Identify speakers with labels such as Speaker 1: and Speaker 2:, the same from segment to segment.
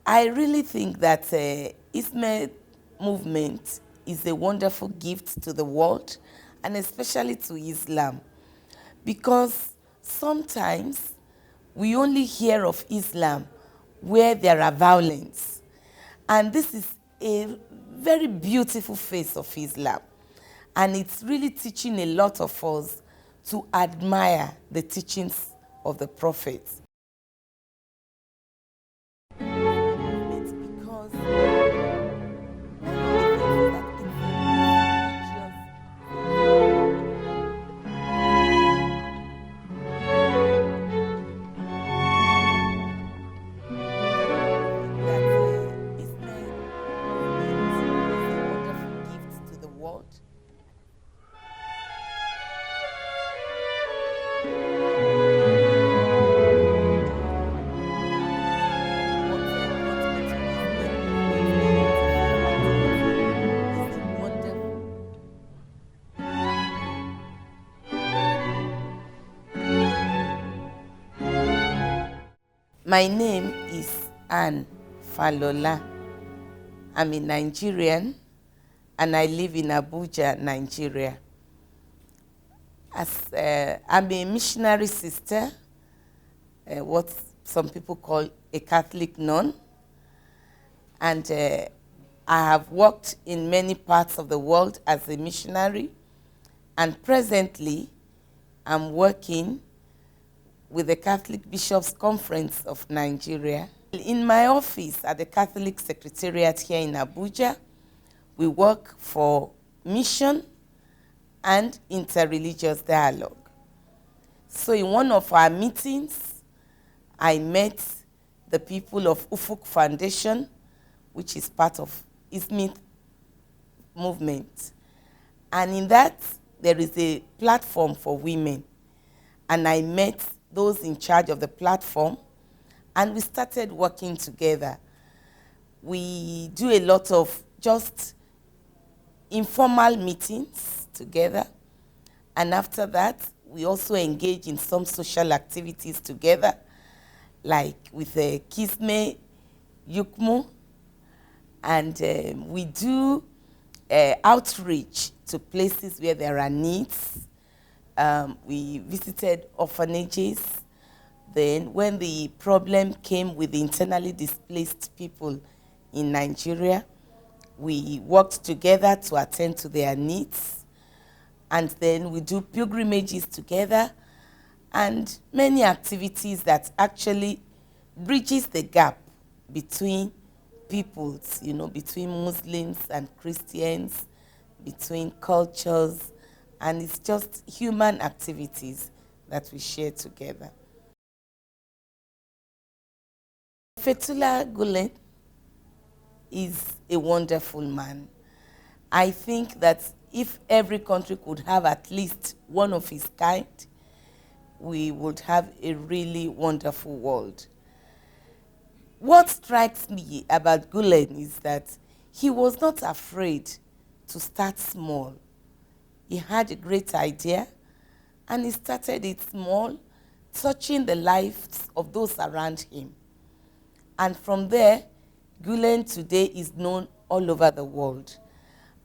Speaker 1: I really think that Hizmet Movement is a wonderful gift to the world, and especially to Islam, because sometimes we only hear of Islam where there are violence. And this is a very beautiful face of Islam. And it's really teaching a lot of us to admire the teachings of the Prophet. My name is Falola. I'm a Nigerian and I live in Abuja, Nigeria. I'm a missionary sister, what some people call a Catholic nun. And I have worked in many parts of the world as a missionary. And presently, I'm working with the Catholic Bishops' Conference of Nigeria. In my office at the Catholic Secretariat here in Abuja, we work for mission and interreligious dialogue. So in one of our meetings, I met the people of Ufuk Foundation, which is part of Hizmet Movement. And in that, there is a platform for women. And I met those in charge of the platform, and we started working together. We do a lot of just informal meetings together, and after that, we also engage in some social activities together, like with the Kisme Yukmu, and we do outreach to places where there are needs. We visited orphanages. Then when the problem came with the internally displaced people in Nigeria, we worked together to attend to their needs. And then we do pilgrimages together and many activities that actually bridges the gap between peoples, you know, between Muslims and Christians, between cultures, and it's just human activities that we share together. Fethullah Gülen is a wonderful man. I think that if every country could have at least one of his kind, we would have a really wonderful world. What strikes me about Gülen is that he was not afraid to start small. He had a great idea, and he started it small, touching the lives of those around him. And from there, Gülen today is known all over the world.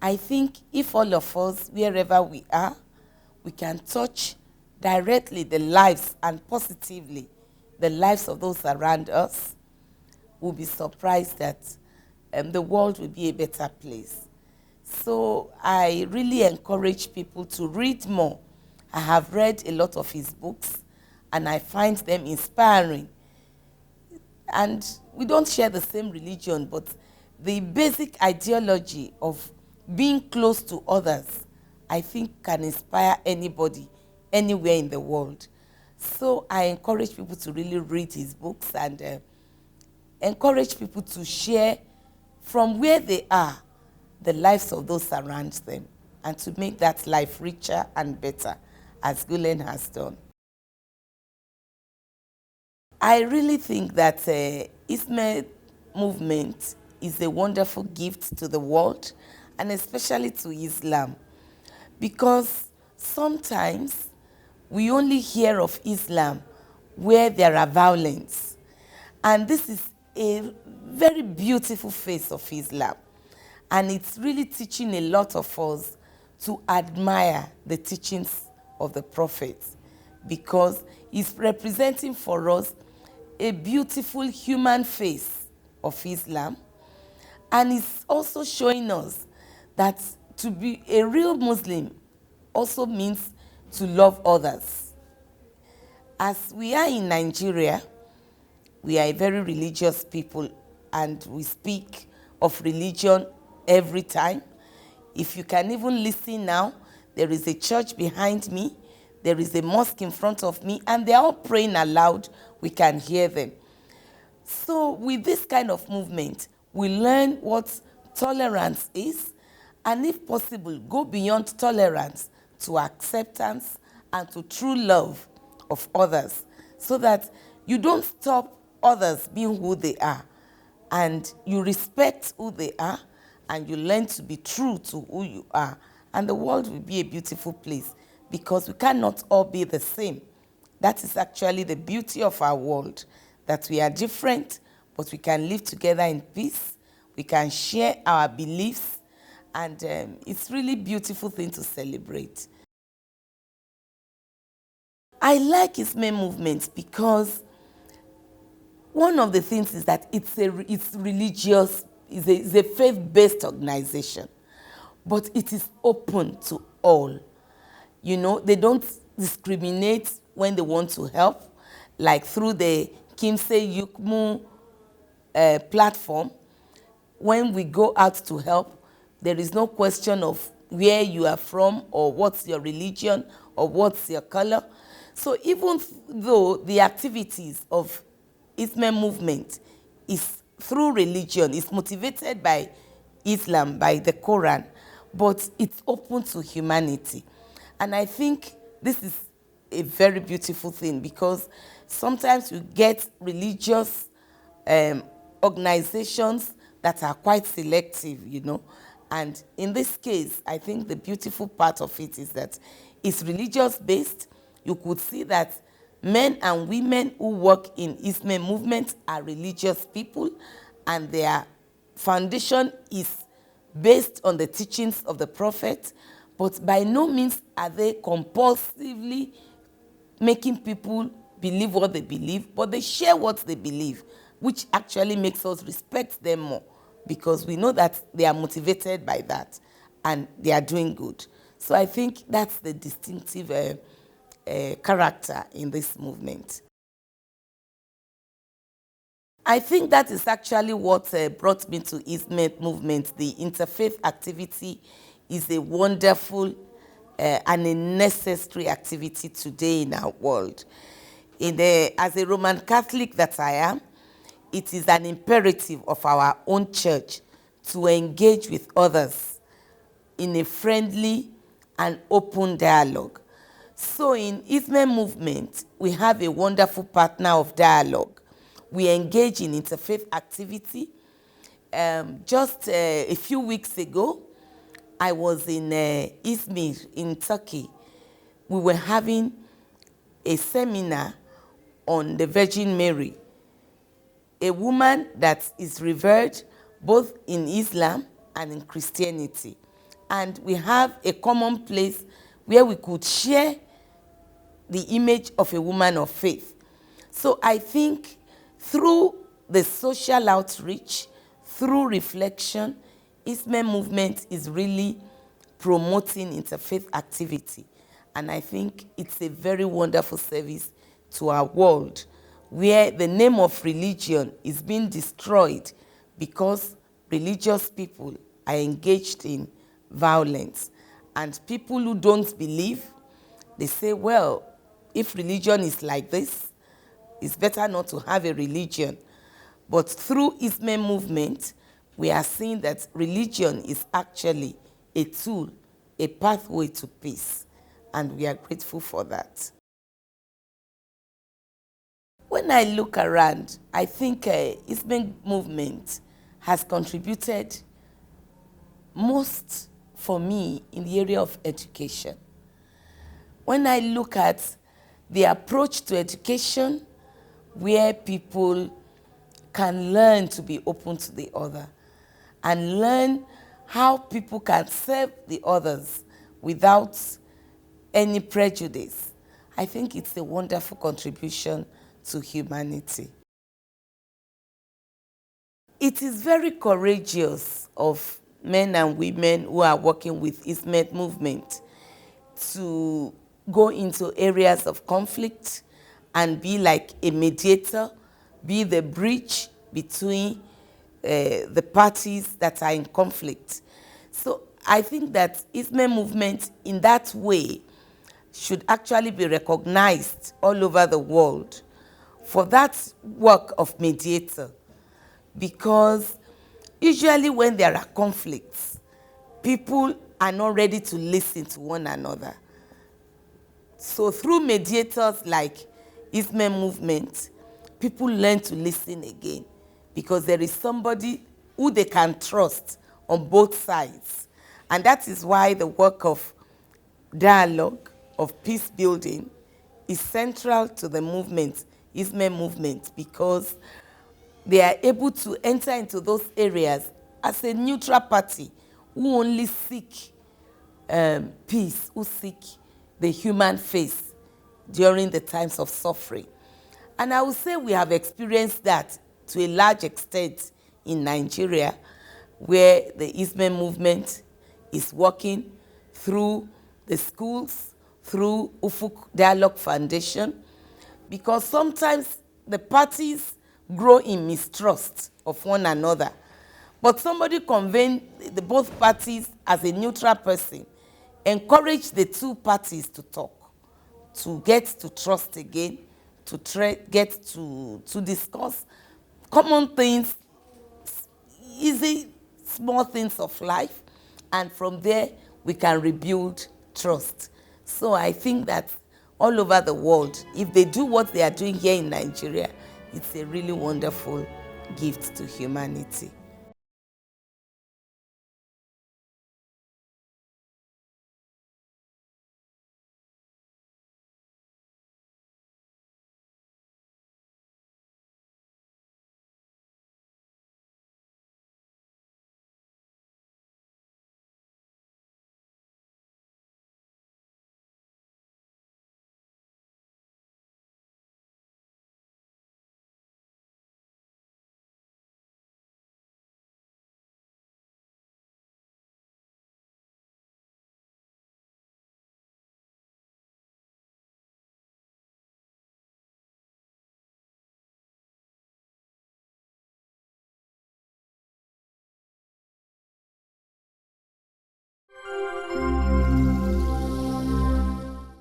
Speaker 1: I think if all of us, wherever we are, we can touch directly the lives and positively the lives of those around us, we'll be surprised that the world will be a better place. So I really encourage people to read more. I have read a lot of his books, and I find them inspiring. And we don't share the same religion, but the basic ideology of being close to others, I think can inspire anybody, anywhere in the world. So I encourage people to really read his books and encourage people to share from where they are the lives of those around them, and to make that life richer and better, as Gülen has done. I really think that Hizmet Movement is a wonderful gift to the world, and especially to Islam, because sometimes we only hear of Islam where there are violence. And this is a very beautiful face of Islam. And it's really teaching a lot of us to admire the teachings of the prophets, because it's representing for us a beautiful human face of Islam. And it's also showing us that to be a real Muslim also means to love others. As we are in Nigeria, we are a very religious people, and we speak of religion every time. If you can even listen now, there is a church behind me, there is a mosque in front of me, and they're all praying aloud. We can hear them. So with this kind of movement, we learn what tolerance is, and if possible, go beyond tolerance to acceptance and to true love of others, so that you don't stop others being who they are, and you respect who they are, and you learn to be true to who you are, and the world will be a beautiful place, because we cannot all be the same. That is actually the beauty of our world, that we are different, but we can live together in peace. We can share our beliefs, and it's really a beautiful thing to celebrate. I like Hizmet Movement because one of the things is that it's religious, it's a faith-based organization, but it is open to all. You know, they don't discriminate when they want to help, like through the Kimse Yukmu platform. When we go out to help, there is no question of where you are from or what's your religion or what's your color. So even though the activities of Hizmet Movement is through religion, it's motivated by Islam, by the Quran, but it's open to humanity. And I think this is a very beautiful thing, because sometimes you get religious organizations that are quite selective, you know. And in this case, I think the beautiful part of it is that it's religious-based. You could see that men and women who work in Hizmet Movement are religious people, and their foundation is based on the teachings of the prophet, but by no means are they compulsively making people believe what they believe, but they share what they believe, which actually makes us respect them more, because we know that they are motivated by that and they are doing good. So I think that's the distinctive character in this movement. I think that is actually what brought me to Hizmet Movement. The interfaith activity is a wonderful and a necessary activity today in our world. As a Roman Catholic that I am, it is an imperative of our own church to engage with others in a friendly and open dialogue. So in Hizmet Movement, we have a wonderful partner of dialogue. We engage in interfaith activity. Just a few weeks ago, I was in Izmir in Turkey. We were having a seminar on the Virgin Mary, a woman that is revered both in Islam and in Christianity. And we have a common place where we could share the image of a woman of faith. So I think through the social outreach, through reflection, Hizmet Movement is really promoting interfaith activity. And I think it's a very wonderful service to our world, where the name of religion is being destroyed because religious people are engaged in violence. And people who don't believe, they say, well, if religion is like this, it's better not to have a religion. But through Hizmet Movement, we are seeing that religion is actually a tool, a pathway to peace. And we are grateful for that. When I look around, I think Hizmet Movement has contributed most for me in the area of education. When I look at the approach to education, where people can learn to be open to the other and learn how people can serve the others without any prejudice, I think it's a wonderful contribution to humanity. It is very courageous of men and women who are working with Hizmet Movement to go into areas of conflict and be like a mediator, be the bridge between the parties that are in conflict. So I think that Hizmet Movement in that way should actually be recognized all over the world for that work of mediator, because usually when there are conflicts, people are not ready to listen to one another. So through mediators like Hizmet Movement, people learn to listen again because there is somebody who they can trust on both sides. And that is why the work of dialogue, of peace building, is central to the movement, Hizmet Movement, because they are able to enter into those areas as a neutral party who only seek peace, who seek the human face during the times of suffering. And I would say we have experienced that to a large extent in Nigeria, where the Hizmet Movement is working through the schools, through Ufuk Dialogue Foundation, because sometimes the parties grow in mistrust of one another. But somebody convened the both parties as a neutral person, encourage the two parties to talk, to get to trust again, to get to discuss common things, easy, small things of life, and from there we can rebuild trust. So I think that all over the world, if they do what they are doing here in Nigeria, it's a really wonderful gift to humanity.